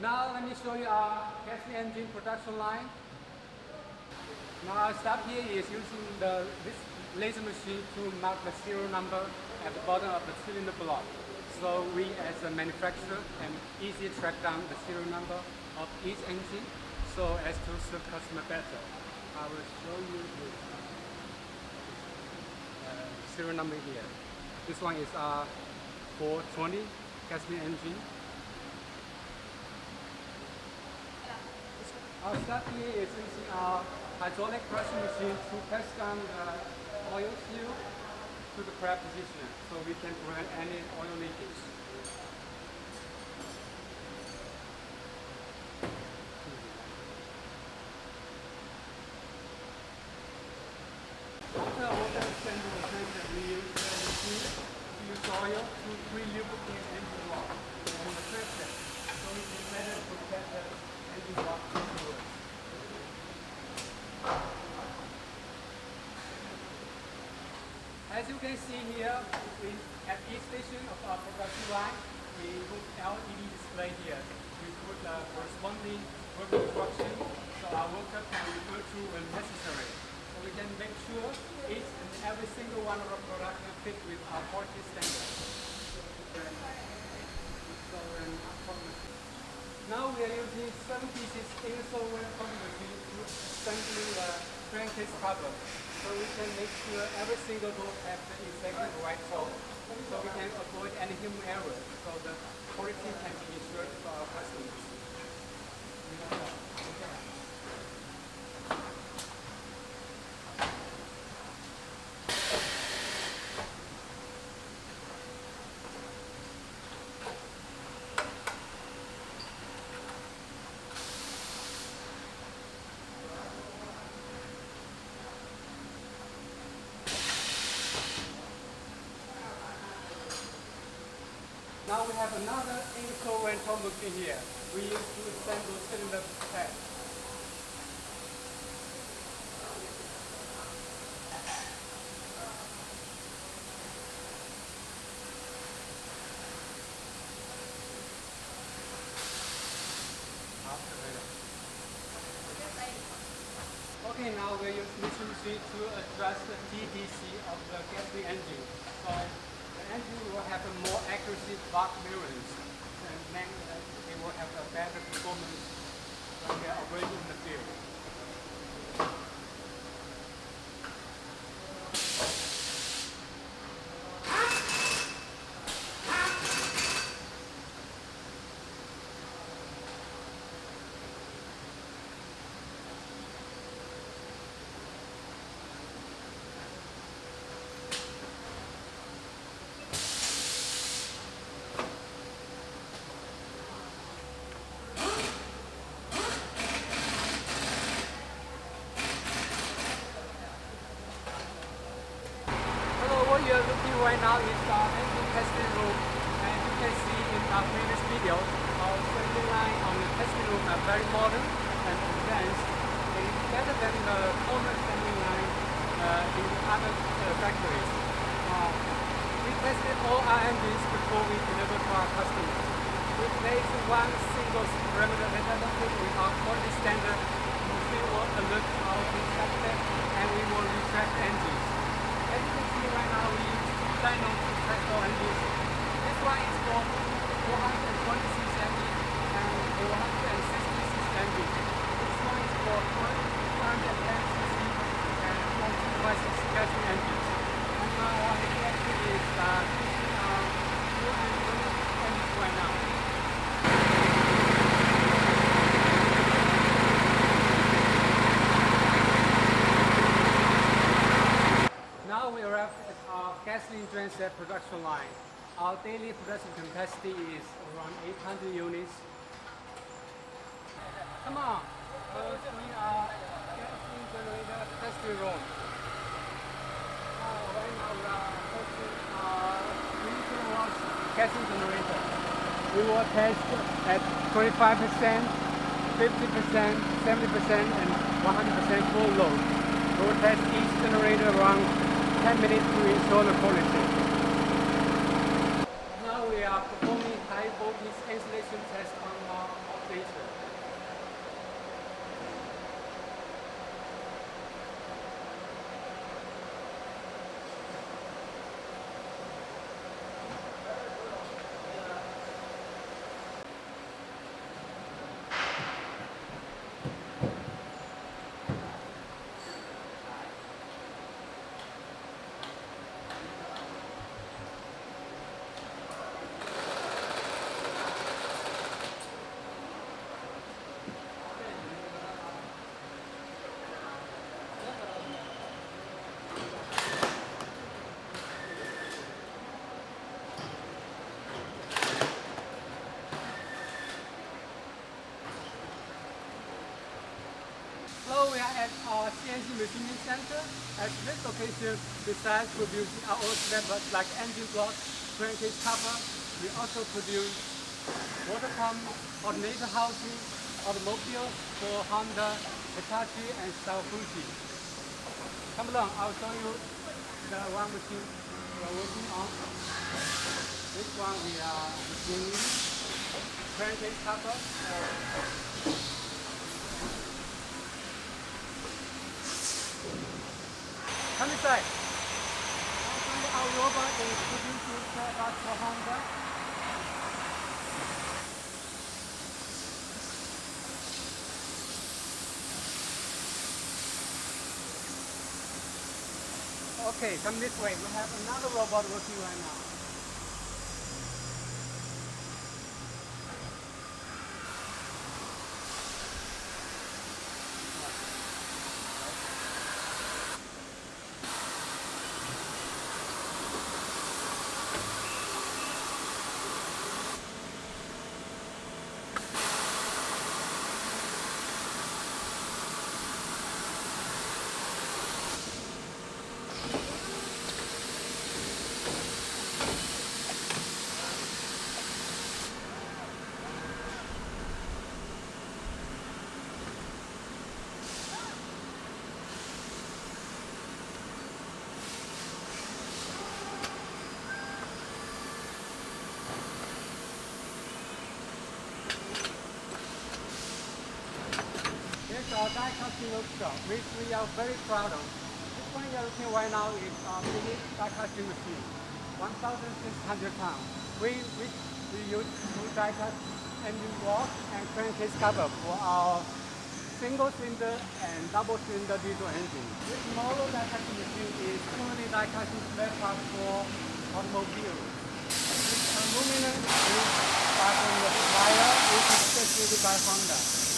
Now let me show you our gasoline engine production line. Now our step here is using this laser machine to mark the serial number at the bottom of the cylinder block. So we as a manufacturer can easily track down the serial number of each engine so as to serve customer better. I will show you the serial number here. This one is our 420 gasoline engine. Our step here is using our hydraulic pressure machine to press down the oil seal to the correct position so we can prevent any oil leakage. After water extender replacement, we use the machine to use oil to pre-lubricate engine block and the pressure so we can better protect the engine block afterwards. As you can see here, at each station of our production line, we put LED display here. We put the corresponding work instruction so our worker can refer to when necessary. So we can make sure each and every single one of our products fit with our quality standards. Now we are using 7 pieces Ingersoll-Rand coffee machine to assembling the crankcase cover. So we can make sure every single door has the exactly right hole. So we can avoid any human error. So the quality can be ensured for our customers. Now we have another Ingersoll-Rand toll machine here. We use to assemble cylinder head. Okay, now we use this machine to adjust the TDC of the gasoline engine. So the engine will have a more accuracy block mirrors, and then it will have a better performance when they are operating in the field. What you are looking right now is our engine testing room, and you can see in our previous video, our assembly line on the testing room are very modern and advanced. It's better than the common assembly line in other factories. We tested all our engines before we deliver to our customers. We place one single parameter that doesn't fit with our quality standard. We will alert our inspector and we will retract engines. As you can see right now, we use dyno to track our engines. This one is for 426 engine and 466 engine. This one is for 410 cc and 426 gasoline engines. And now our executive is using our 220 engines right now. Now we arrive at our gasoline drain set production line. Our daily production capacity is around 800 units. Come on, we'll see our gasoline generator testing room. Right now we are testing our 3 kilowatts gasoline generator. We will test at 25%, 50%, 70% and 100% full load. We will test each generator around 10 minutes to ensure the quality. Now we are performing high voltage insulation test on the Hello, we are at our CNC machining center. At this location, besides producing our own spare parts like engine blocks, crankcase cover, we also produce water pump, alternator housing, automobiles for Honda, Hitachi, and Mitsubishi. Come along, I'll show you the one machine we are working on. This one we are machining crankcase cover. Come inside. Our robot is producing spare parts for Honda. Okay, come this way. We have another robot working right now. Here's our die casting workshop, which we are very proud of. This one you're looking right now is our mini die casting machine, 1,600 pounds. We use two die cast engine block and crankcase cover for our single-cylinder and double-cylinder diesel engine. This model die casting machine is currently die casting spare parts for automobiles. This aluminum is by from the supplier, which is specified by Honda.